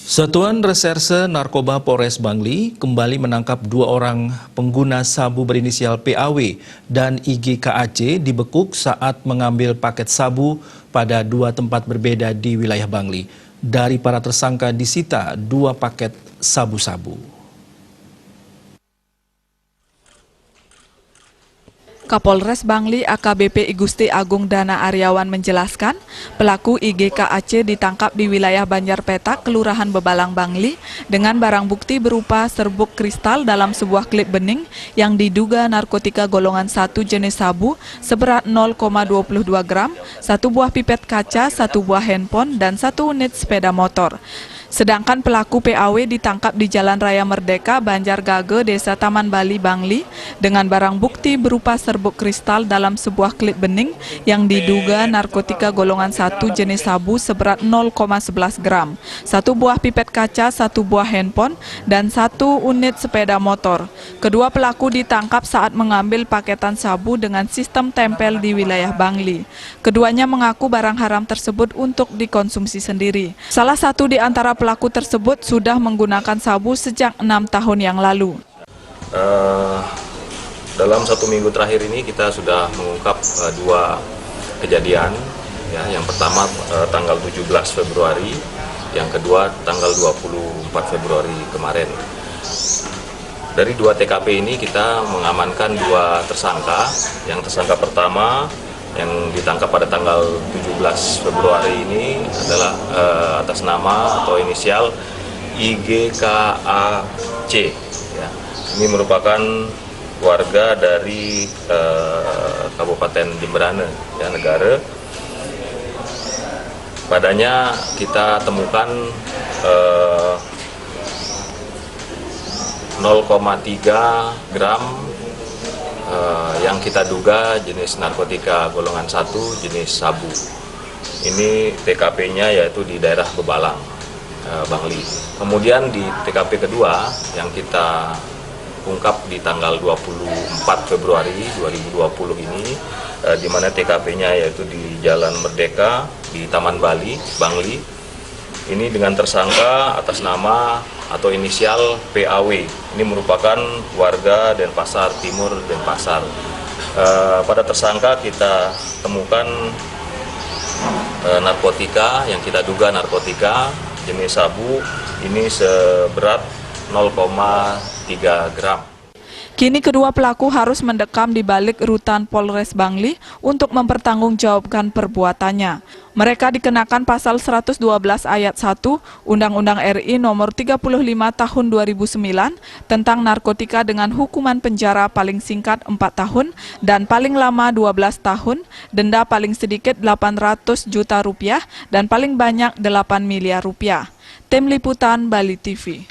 Satuan Reserse Narkoba Polres Bangli kembali menangkap 2 orang pengguna sabu berinisial PAW dan IGKAC dibekuk saat mengambil paket sabu pada 2 tempat berbeda di wilayah Bangli. Dari para tersangka disita 2 paket sabu-sabu. Kapolres Bangli AKBP Igusti Agung Dana Aryawan menjelaskan, pelaku IGKAC ditangkap di wilayah Banjarpetak, Kelurahan Bebalang, Bangli, dengan barang bukti berupa serbuk kristal dalam sebuah klip bening yang diduga narkotika golongan 1 jenis sabu seberat 0,22 gram, 1 buah pipet kaca, 1 buah handphone, dan 1 unit sepeda motor. Sedangkan pelaku PAW ditangkap di Jalan Raya Merdeka, Banjargage, Desa Taman Bali, Bangli, dengan barang bukti berupa serbuk kristal dalam sebuah klip bening yang diduga narkotika golongan 1 jenis sabu seberat 0,11 gram, 1 buah pipet kaca, 1 buah handphone, dan 1 unit sepeda motor. Kedua pelaku ditangkap saat mengambil paketan sabu dengan sistem tempel di wilayah Bangli. Keduanya mengaku barang haram tersebut untuk dikonsumsi sendiri. Salah satu di antara pelaku tersebut sudah menggunakan sabu sejak 6 tahun yang lalu. Dalam 1 minggu terakhir ini kita sudah mengungkap 2 kejadian. Ya, yang pertama tanggal 17 Februari, yang kedua tanggal 24 Februari kemarin. Dari 2 TKP ini kita mengamankan 2 tersangka. Yang tersangka pertama yang ditangkap pada tanggal 17 Februari ini adalah atas nama atau inisial IGKAC. Ya. Ini merupakan warga dari Kabupaten Jemberana, ya, negara. Padanya kita temukan 0,3 gram yang kita duga jenis narkotika golongan 1 jenis sabu. Ini TKP-nya yaitu di daerah Bebalang, Bangli. Kemudian di TKP kedua yang kita ungkap di tanggal 24 Februari 2020 ini, di mana TKP-nya yaitu di Jalan Merdeka di Taman Bali, Bangli. Ini dengan tersangka atas nama atau inisial PAW. Ini merupakan warga Denpasar Timur, Denpasar. Pada tersangka kita temukan narkotika yang kita duga narkotika jenis sabu, ini seberat 0,3 gram. Kini kedua pelaku harus mendekam di balik rutan Polres Bangli untuk mempertanggungjawabkan perbuatannya. Mereka dikenakan pasal 112 ayat 1 Undang-Undang RI nomor 35 tahun 2009 tentang narkotika dengan hukuman penjara paling singkat 4 tahun dan paling lama 12 tahun, denda paling sedikit 800 juta rupiah dan paling banyak 8 miliar rupiah. Tim Liputan Bali TV.